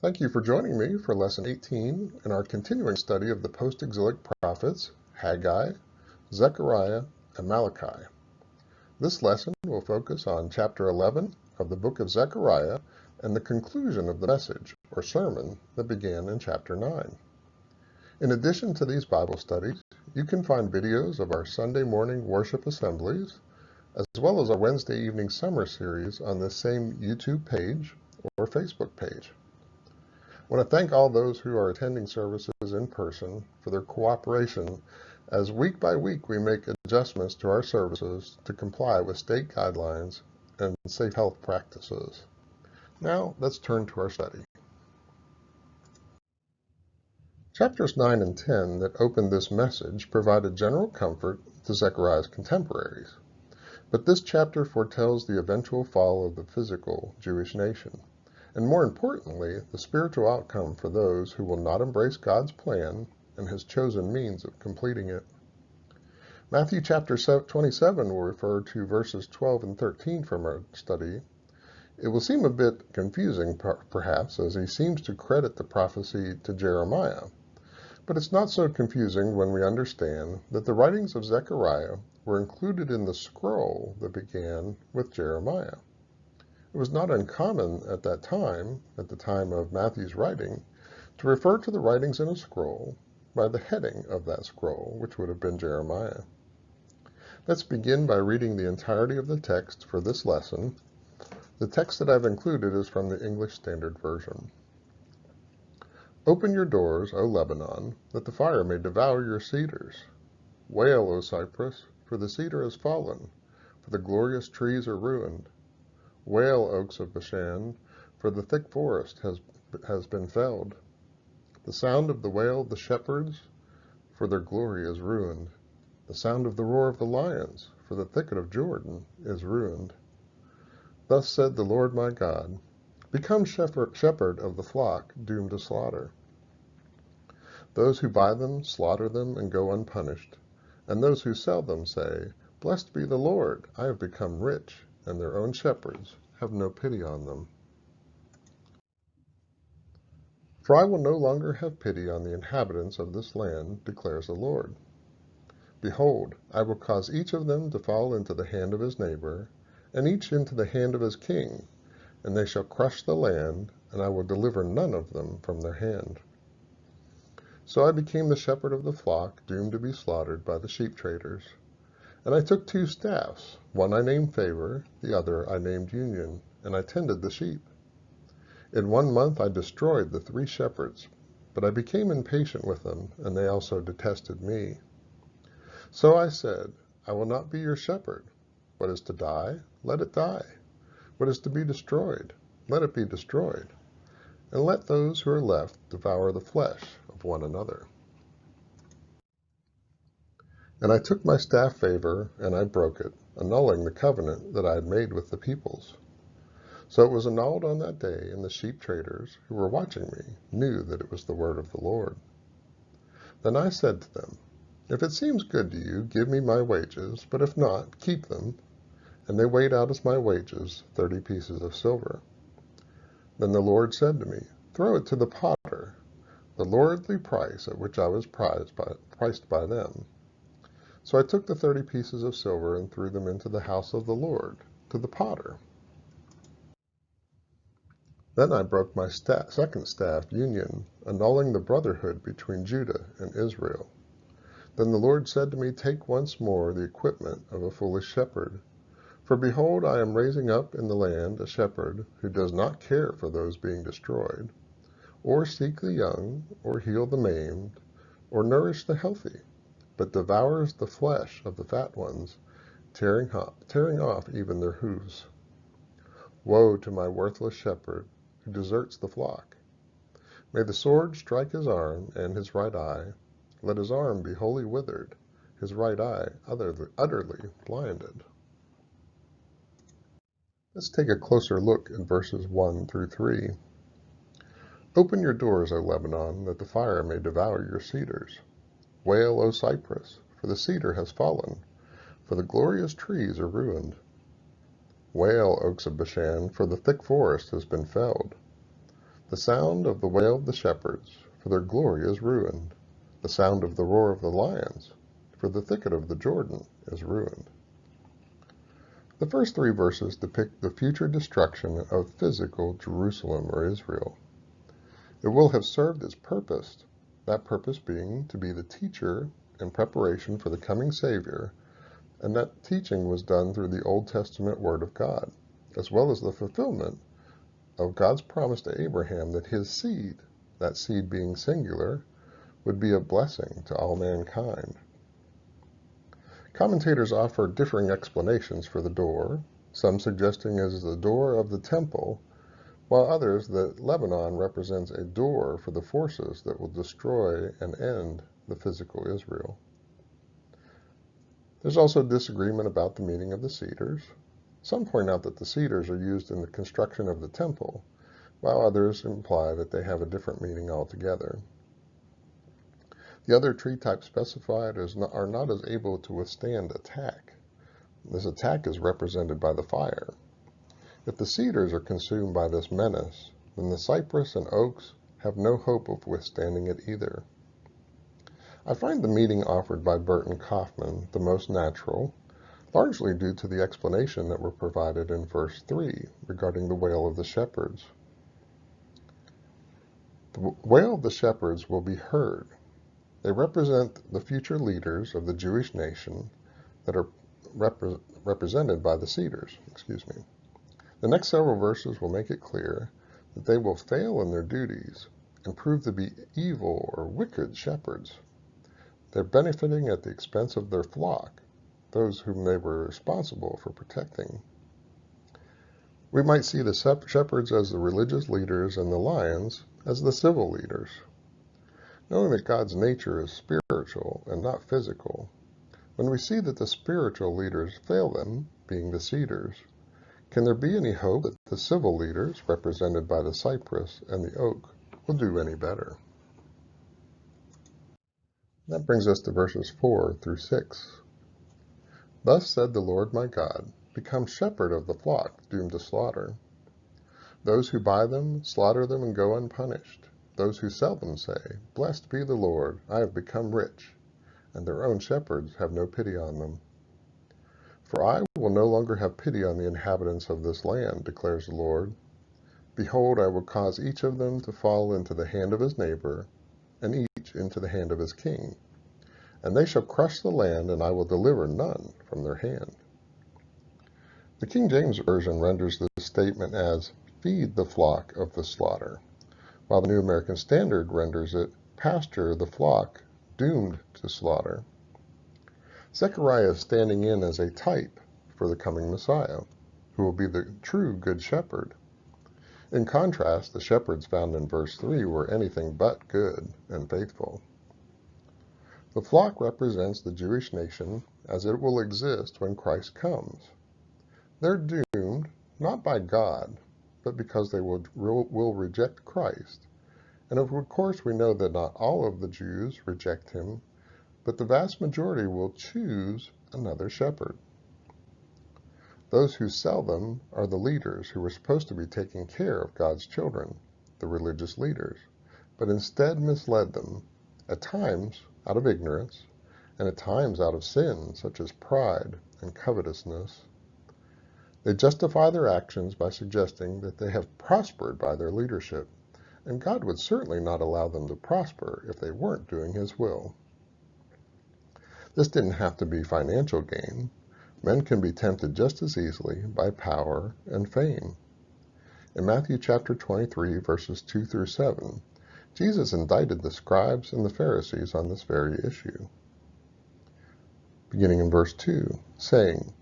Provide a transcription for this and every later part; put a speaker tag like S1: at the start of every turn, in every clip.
S1: Thank you for joining me for Lesson 18 in our continuing study of the post-exilic prophets, Haggai, Zechariah, and Malachi. This lesson will focus on chapter 11 of the book of Zechariah and the conclusion of the message or sermon that began in chapter 9. In addition to these Bible studies, you can find videos of our Sunday morning worship assemblies, as well as our Wednesday evening summer series on this same YouTube page or Facebook page. I want to thank all those who are attending services in person for their cooperation as week by week we make adjustments to our services to comply with state guidelines and safe health practices. Now let's turn to our study. Chapters 9 and 10 that opened this message provided general comfort to Zechariah's contemporaries, but this chapter foretells the eventual fall of the physical Jewish nation, and more importantly, the spiritual outcome for those who will not embrace God's plan and his chosen means of completing it. Matthew chapter 27 will refer to verses 12 and 13 from our study. It will seem a bit confusing, perhaps, as he seems to credit the prophecy to Jeremiah. But it's not so confusing when we understand that the writings of Zechariah were included in the scroll that began with Jeremiah. It was not uncommon at the time of Matthew's writing, to refer to the writings in a scroll by the heading of that scroll, which would have been Jeremiah. Let's begin by reading the entirety of the text for this lesson. The text that I've included is from the English Standard Version. Open your doors, O Lebanon, that the fire may devour your cedars. Wail, O Cypress, for the cedar has fallen, for the glorious trees are ruined. Wail, oaks of Bashan, for the thick forest has been felled. The sound of the wail of the shepherds, for their glory is ruined. The sound of the roar of the lions, for the thicket of Jordan is ruined. Thus said the Lord my God, become shepherd of the flock doomed to slaughter. Those who buy them slaughter them and go unpunished, and those who sell them say, Blessed be the Lord, I have become rich, and their own shepherds have no pity on them. For I will no longer have pity on the inhabitants of this land, declares the Lord. Behold, I will cause each of them to fall into the hand of his neighbor, and each into the hand of his king, and they shall crush the land, and I will deliver none of them from their hand. So I became the shepherd of the flock, doomed to be slaughtered by the sheep traders. And I took 2 staffs, one I named Favor, the other I named Union, and I tended the sheep. In 1 month I destroyed the 3 shepherds, but I became impatient with them, and they also detested me. So I said, I will not be your shepherd. What is to die, let it die. What is to be destroyed, let it be destroyed. And let those who are left devour the flesh of one another. And I took my staff Favor, and I broke it, annulling the covenant that I had made with the peoples. So it was annulled on that day, and the sheep traders, who were watching me, knew that it was the word of the Lord. Then I said to them, If it seems good to you, give me my wages, but if not, keep them. And they weighed out as my wages 30 pieces of silver. Then the Lord said to me, Throw it to the potter, the lordly price at which I was priced by them. So I took the 30 pieces of silver and threw them into the house of the Lord, to the potter. Then I broke my second staff, Union, annulling the brotherhood between Judah and Israel. Then the Lord said to me, Take once more the equipment of a foolish shepherd. For behold, I am raising up in the land a shepherd who does not care for those being destroyed, or seek the young, or heal the maimed, or nourish the healthy, but devours the flesh of the fat ones, tearing off even their hooves. Woe to my worthless shepherd, who deserts the flock. May the sword strike his arm and his right eye. Let his arm be wholly withered, his right eye utterly blinded. Let's take a closer look at verses 1 through 3. Open your doors, O Lebanon, that the fire may devour your cedars. Wail, O Cypress, for the cedar has fallen, for the glorious trees are ruined. Wail, oaks of Bashan, for the thick forest has been felled. The sound of the wail of the shepherds, for their glory is ruined. The sound of the roar of the lions, for the thicket of the Jordan is ruined. The first 3 verses depict the future destruction of physical Jerusalem or Israel. It will have served its purpose, that purpose being to be the teacher in preparation for the coming Savior, and that teaching was done through the Old Testament Word of God, as well as the fulfillment of God's promise to Abraham that his seed, that seed being singular, would be a blessing to all mankind. Commentators offer differing explanations for the door, some suggesting it is the door of the temple, while others that Lebanon represents a door for the forces that will destroy and end the physical Israel. There's also disagreement about the meaning of the cedars. Some point out that the cedars are used in the construction of the temple, while others imply that they have a different meaning altogether. The other tree types specified are not as able to withstand attack. This attack is represented by the fire. If the cedars are consumed by this menace, then the cypress and oaks have no hope of withstanding it either. I find the meaning offered by Burton Kaufman the most natural, largely due to the explanation that were provided in verse 3 regarding the wail of the shepherds. The wail of the shepherds will be heard. They represent the future leaders of the Jewish nation that are represented by the cedars. The next several verses will make it clear that they will fail in their duties and prove to be evil or wicked shepherds. They're benefiting at the expense of their flock, those whom they were responsible for protecting. We might see the shepherds as the religious leaders and the lions as the civil leaders. Knowing that God's nature is spiritual and not physical, when we see that the spiritual leaders fail them, being the cedars, can there be any hope that the civil leaders, represented by the cypress and the oak, will do any better? That brings us to verses 4 through 6. Thus said the Lord my God, become shepherd of the flock doomed to slaughter. Those who buy them slaughter them and go unpunished. Those who sell them say, Blessed be the Lord, I have become rich, and their own shepherds have no pity on them. For I will no longer have pity on the inhabitants of this land, declares the Lord. Behold, I will cause each of them to fall into the hand of his neighbor, and each into the hand of his king. And they shall crush the land, and I will deliver none from their hand. The King James Version renders this statement as, Feed the flock of the slaughter, while the New American Standard renders it, Pasture the flock doomed to slaughter. Zechariah is standing in as a type for the coming Messiah, who will be the true Good Shepherd. In contrast, the shepherds found in verse 3 were anything but good and faithful. The flock represents the Jewish nation as it will exist when Christ comes. They're doomed, not by God, but because they will reject Christ. And of course we know that not all of the Jews reject him, but the vast majority will choose another shepherd. Those who sell them are the leaders who were supposed to be taking care of God's children, the religious leaders, but instead misled them, at times out of ignorance, and at times out of sin, such as pride and covetousness. They justify their actions by suggesting that they have prospered by their leadership, and God would certainly not allow them to prosper if they weren't doing his will. This didn't have to be financial gain. Men can be tempted just as easily by power and fame. In Matthew chapter 23, verses 2 through 7, Jesus indicted the scribes and the Pharisees on this very issue. Beginning in verse 2, saying,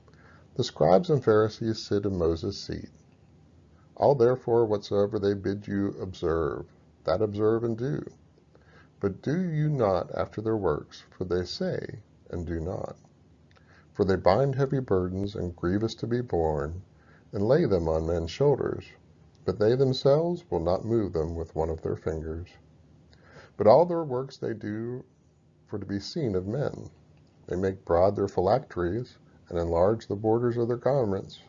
S1: The scribes and Pharisees sit in Moses' seat. All therefore whatsoever they bid you observe, that observe and do. But do you not after their works, for they say, and do not. For they bind heavy burdens and grievous to be borne, and lay them on men's shoulders, but they themselves will not move them with one of their fingers. But all their works they do for to be seen of men. They make broad their phylacteries, and enlarge the borders of their garments,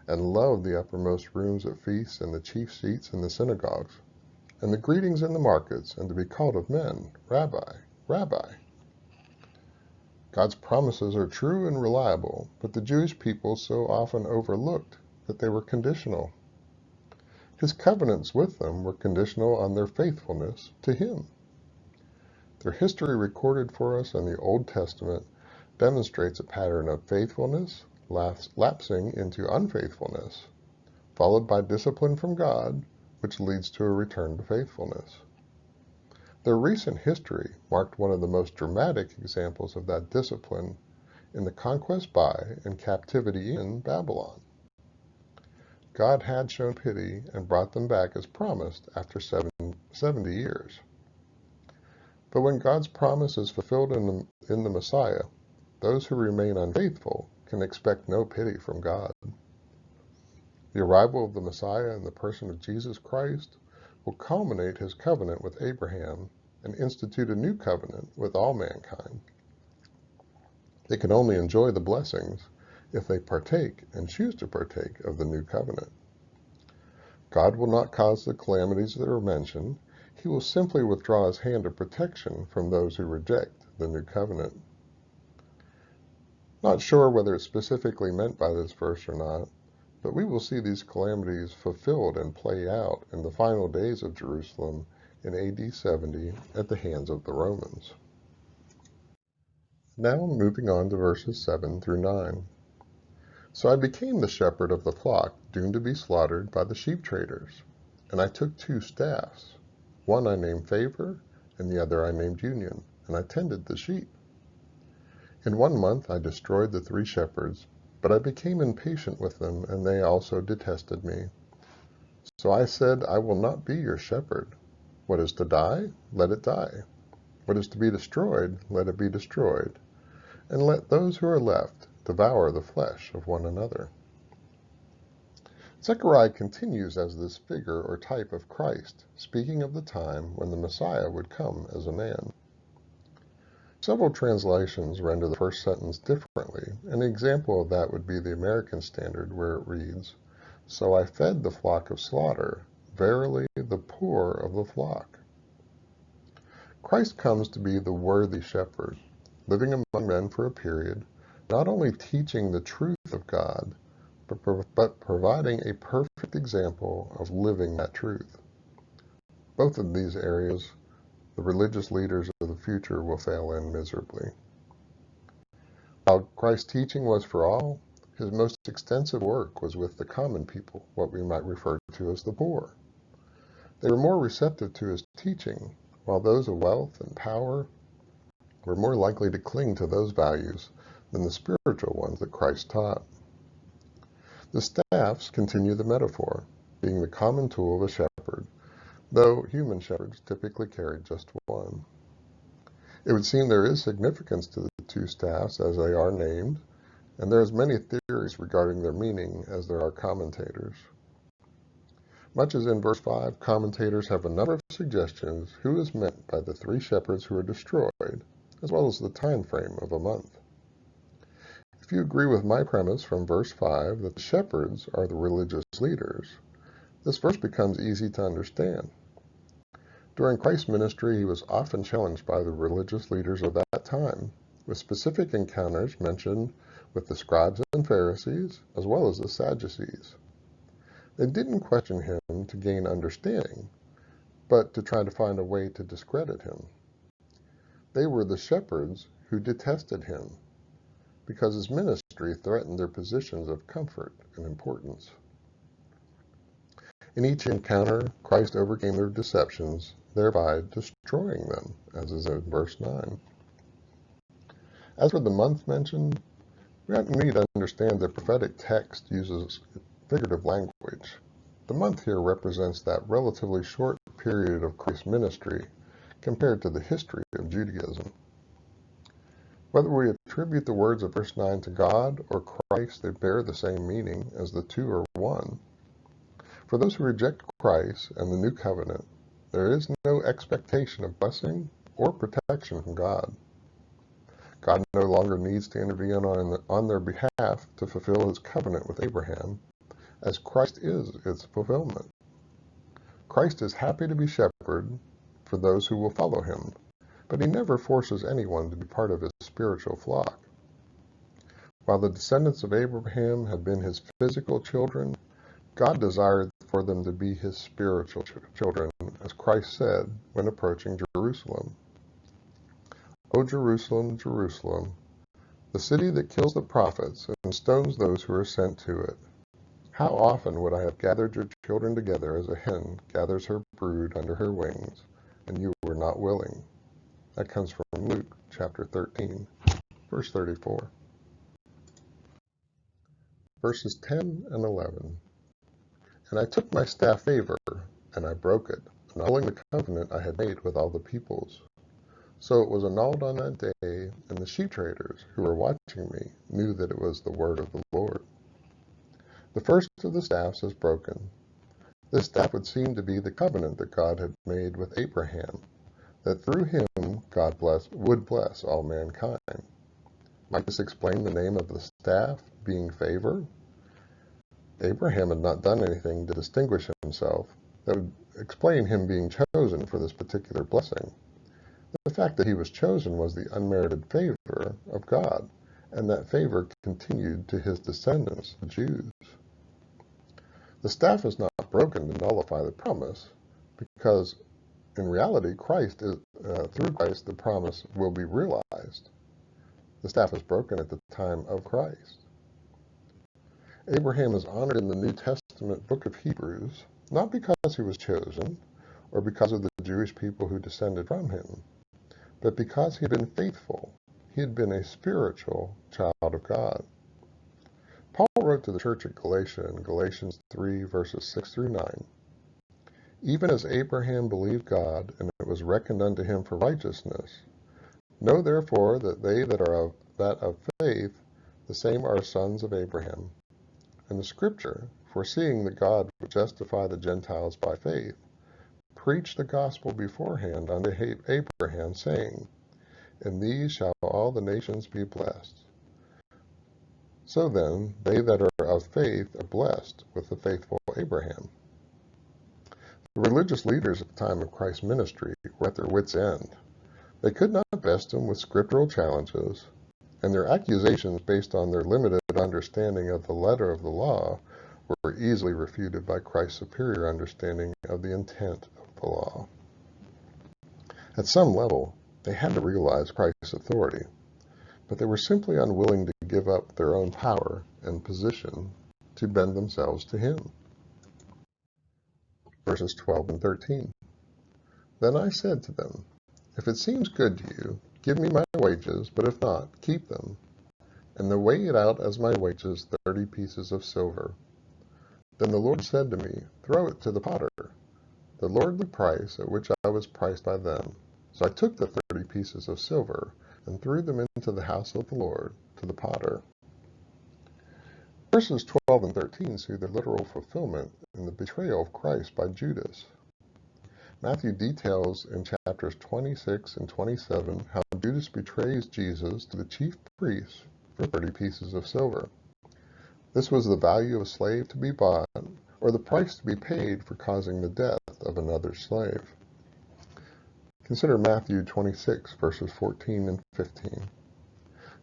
S1: and love the uppermost rooms at feasts and the chief seats in the synagogues, and the greetings in the markets, and to be called of men, Rabbi, Rabbi. God's promises are true and reliable, but the Jewish people so often overlooked that they were conditional. His covenants with them were conditional on their faithfulness to Him. Their history recorded for us in the Old Testament demonstrates a pattern of faithfulness lapsing into unfaithfulness, followed by discipline from God, which leads to a return to faithfulness. Their recent history marked one of the most dramatic examples of that discipline in the conquest by and captivity in Babylon. God had shown pity and brought them back as promised after 70 years. But when God's promise is fulfilled in the Messiah, those who remain unfaithful can expect no pity from God. The arrival of the Messiah in the person of Jesus Christ will culminate His covenant with Abraham and institute a new covenant with all mankind. They can only enjoy the blessings if they partake and choose to partake of the new covenant. God will not cause the calamities that are mentioned. He will simply withdraw His hand of protection from those who reject the new covenant. Not sure whether it's specifically meant by this verse or not, but we will see these calamities fulfilled and play out in the final days of Jerusalem in AD 70 at the hands of the Romans. Now moving on to verses 7 through 9. So I became the shepherd of the flock, doomed to be slaughtered by the sheep traders. And I took 2 staffs. One I named Favor, and the other I named Union, and I tended the sheep. In 1 month I destroyed the 3 shepherds, but I became impatient with them, and they also detested me. So I said, I will not be your shepherd. What is to die, let it die. What is to be destroyed, let it be destroyed. And let those who are left devour the flesh of one another. Zechariah continues as this figure or type of Christ, speaking of the time when the Messiah would come as a man. Several translations render the first sentence differently. An example of that would be the American Standard, where it reads, So I fed the flock of slaughter, verily the poor of the flock. Christ comes to be the worthy shepherd, living among men for a period, not only teaching the truth of God, but providing a perfect example of living that truth. Both of these areas, the religious leaders of the future will fail in miserably. While Christ's teaching was for all, His most extensive work was with the common people, what we might refer to as the poor. They were more receptive to His teaching, while those of wealth and power were more likely to cling to those values than the spiritual ones that Christ taught. The staffs continue the metaphor, being the common tool of a shepherd, though human shepherds typically carried just one. It would seem there is significance to the 2 staffs as they are named, and there are as many theories regarding their meaning as there are commentators. Much as in verse 5, commentators have a number of suggestions who is meant by the 3 shepherds who are destroyed, as well as the time frame of a month. If you agree with my premise from verse 5 that the shepherds are the religious leaders, this verse becomes easy to understand. During Christ's ministry, He was often challenged by the religious leaders of that time, with specific encounters mentioned with the scribes and Pharisees, as well as the Sadducees. They didn't question Him to gain understanding, but to try to find a way to discredit Him. They were the shepherds who detested Him, because His ministry threatened their positions of comfort and importance. In each encounter, Christ overcame their deceptions, thereby destroying them, as is in verse 9. As for the month mentioned, we need to understand that prophetic text uses figurative language. The month here represents that relatively short period of Christ's ministry compared to the history of Judaism. Whether we attribute the words of verse 9 to God or Christ, they bear the same meaning, as the 2 are one. For those who reject Christ and the new covenant, there is no expectation of blessing or protection from God. God no longer needs to intervene on their behalf to fulfill His covenant with Abraham, as Christ is its fulfillment. Christ is happy to be shepherd for those who will follow him, but he never forces anyone to be part of his spiritual flock. While the descendants of Abraham have been his physical children, God desired for them to be his spiritual children, as Christ said when approaching Jerusalem. O Jerusalem, Jerusalem, the city that kills the prophets and stones those who are sent to it. How often would I have gathered your children together as a hen gathers her brood under her wings, and you were not willing. That comes from Luke chapter 13, verse 34. Verses 10 and 11. And I took my staff favor, and I broke it, annulling the covenant I had made with all the peoples. So it was annulled on that day, and the sheep traders who were watching me knew that it was the word of the Lord. The first of the staffs is broken. This staff would seem to be the covenant that God had made with Abraham, that through him God would bless all mankind. Might this explain the name of the staff being favor? Abraham had not done anything to distinguish himself that would explain him being chosen for this particular blessing. The fact that he was chosen was the unmerited favor of God, and that favor continued to his descendants, the Jews. The staff is not broken to nullify the promise, because in reality, through Christ, the promise will be realized. The staff is broken at the time of Christ. Abraham is honored in the New Testament book of Hebrews, not because he was chosen, or because of the Jewish people who descended from him, but because he had been faithful. He had been a spiritual child of God. Paul wrote to the church at Galatia in Galatians 3, verses 6 through 9. Even as Abraham believed God, and it was reckoned unto him for righteousness. Know therefore that they that are of faith, the same are sons of Abraham. And the Scripture, foreseeing that God would justify the Gentiles by faith, preached the gospel beforehand unto Abraham, saying, In these shall all the nations be blessed. So then, they that are of faith are blessed with the faithful Abraham. The religious leaders at the time of Christ's ministry were at their wits' end. They could not best him with scriptural challenges, and their accusations based on their limited understanding of the letter of the law were easily refuted by Christ's superior understanding of the intent of the law. At some level, they had to realize Christ's authority, but they were simply unwilling to give up their own power and position to bend themselves to him. Verses 12 and 13. Then I said to them, If it seems good to you, give me my wages, but if not, keep them. And they weighed out as my wages 30 pieces of silver. Then the Lord said to me, Throw it to the potter. The Lord the price at which I was priced by them. So I took the 30 pieces of silver and threw them into the house of the Lord, to the potter. Verses 12 and 13 see the literal fulfillment in the betrayal of Christ by Judas. Matthew details in chapters 26 and 27 how Judas betrays Jesus to the chief priests for 30 pieces of silver. This was the value of a slave to be bought, or the price to be paid for causing the death of another slave. Consider Matthew 26, verses 14 and 15.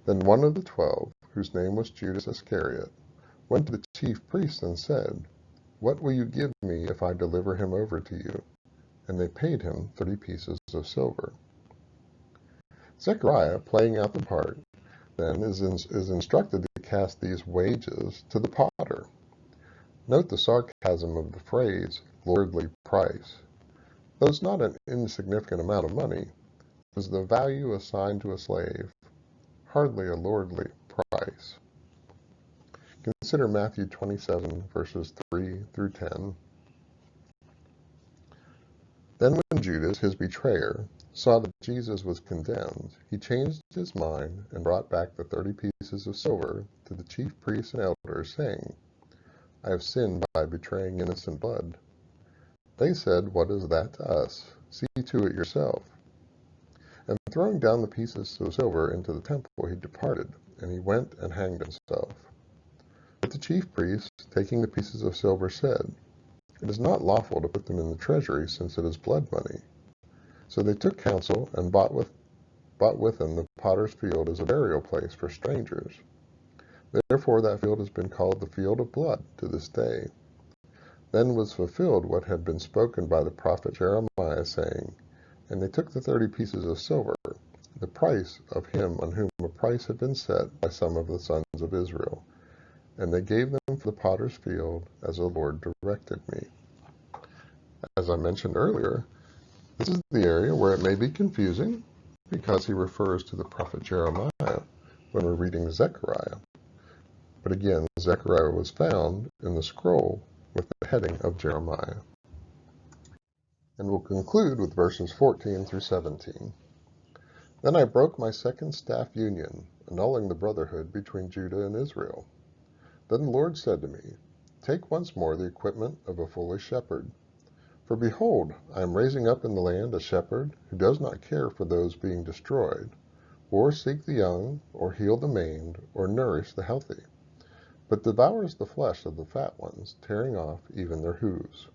S1: Then one of the 12, whose name was Judas Iscariot, went to the chief priests and said, What will you give me if I deliver him over to you? And they paid him 30 pieces of silver. Zechariah, playing out the part, then is instructed to cast these wages to the potter. Note the sarcasm of the phrase, lordly price. Though it's not an insignificant amount of money, it was the value assigned to a slave, hardly a lordly price. Consider Matthew 27, verses 3 through 10. Then when Judas, his betrayer, saw that Jesus was condemned, he changed his mind and brought back the 30 pieces of silver to the chief priests and elders, saying, I have sinned by betraying innocent blood. They said, What is that to us? See to it yourself. And throwing down the pieces of silver into the temple, he departed, and he went and hanged himself. But the chief priests, taking the pieces of silver, said, It is not lawful to put them in the treasury, since it is blood money. So they took counsel and bought with them the potter's field as a burial place for strangers. Therefore that field has been called the field of blood to this day. Then was fulfilled what had been spoken by the prophet Jeremiah, saying, And they took the 30 pieces of silver, the price of him on whom a price had been set by some of the sons of Israel, and they gave them for the potter's field, as the Lord directed me. As I mentioned earlier, this is the area where it may be confusing, because he refers to the prophet Jeremiah when we're reading Zechariah. But again, Zechariah was found in the scroll with the heading of Jeremiah. And we'll conclude with verses 14 through 17. Then I broke my second staff union, annulling the brotherhood between Judah and Israel. Then the Lord said to me, Take once more the equipment of a foolish shepherd. For behold, I am raising up in the land a shepherd who does not care for those being destroyed, or seek the young, or heal the maimed, or nourish the healthy, but devours the flesh of the fat ones, tearing off even their hooves.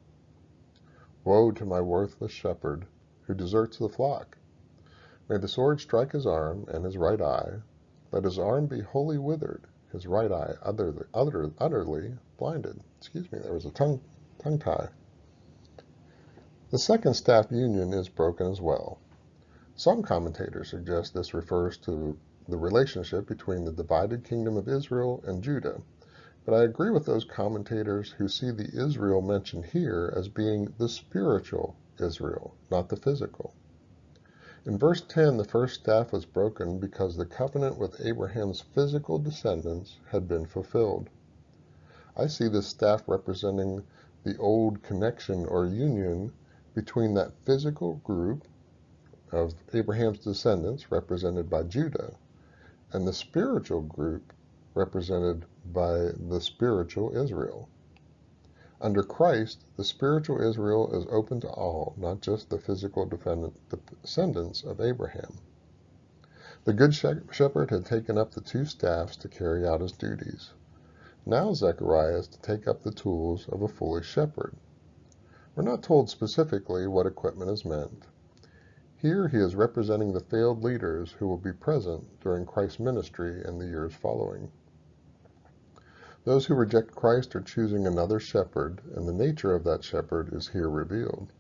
S1: Woe to my worthless shepherd, who deserts the flock! May the sword strike his arm and his right eye. Let his arm be wholly withered, his right eye utterly blinded. There was a tongue tie. The second staff union is broken as well. Some commentators suggest this refers to the relationship between the divided kingdom of Israel and Judah, but I agree with those commentators who see the Israel mentioned here as being the spiritual Israel, not the physical. In verse 10, the first staff was broken because the covenant with Abraham's physical descendants had been fulfilled. I see this staff representing the old connection or union between that physical group of Abraham's descendants, represented by Judah, and the spiritual group represented by the spiritual Israel. Under Christ, the spiritual Israel is open to all, not just the physical descendants of Abraham. The Good Shepherd had taken up the 2 staffs to carry out his duties. Now Zechariah is to take up the tools of a foolish shepherd. We're not told specifically what equipment is meant. Here he is representing the failed leaders who will be present during Christ's ministry in the years following. Those who reject Christ are choosing another shepherd, and the nature of that shepherd is here revealed.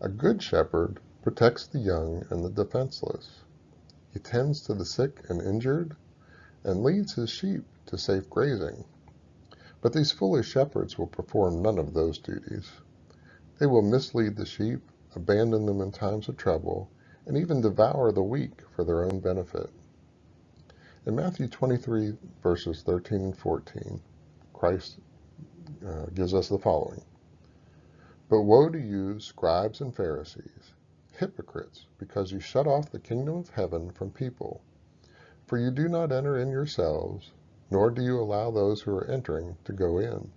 S1: A good shepherd protects the young and the defenseless. He tends to the sick and injured, and leads his sheep to safe grazing. But these foolish shepherds will perform none of those duties. They will mislead the sheep, abandon them in times of trouble, and even devour the weak for their own benefit. In Matthew 23, verses 13 and 14, Christ gives us the following. But woe to you, scribes and Pharisees, hypocrites, because you shut off the kingdom of heaven from people. For you do not enter in yourselves, nor do you allow those who are entering to go in.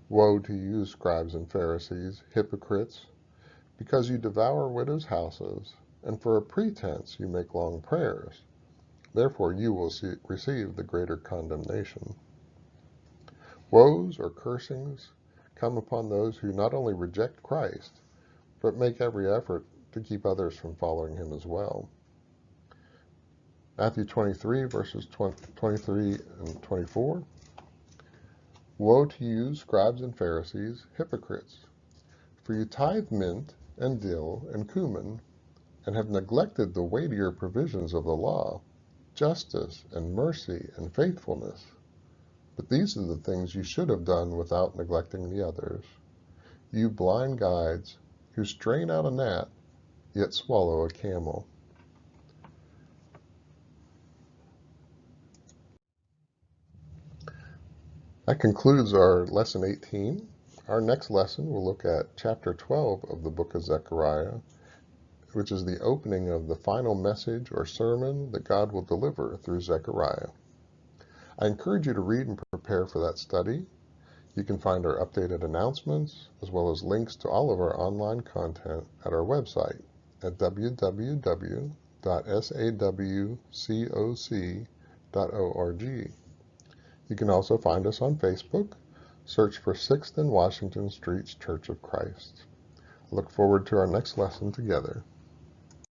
S1: Woe to you, scribes and Pharisees, hypocrites, because you devour widows' houses, and for a pretense you make long prayers. Therefore you will receive the greater condemnation. Woes or cursings come upon those who not only reject Christ, but make every effort to keep others from following him as well. Matthew 23, verses 23 and 24. Woe to you, scribes and Pharisees, hypocrites! For you tithe mint and dill and cumin, and have neglected the weightier provisions of the law, justice and mercy and faithfulness. But these are the things you should have done without neglecting the others. You blind guides, who strain out a gnat, yet swallow a camel. That concludes our lesson 18. Our next lesson will look at chapter 12 of the book of Zechariah, which is the opening of the final message or sermon that God will deliver through Zechariah. I encourage you to read and prepare for that study. You can find our updated announcements, as well as links to all of our online content at our website at www.sawcoc.org. You can also find us on Facebook, Search for 6th and Washington Streets Church of Christ. I look forward to our next lesson together.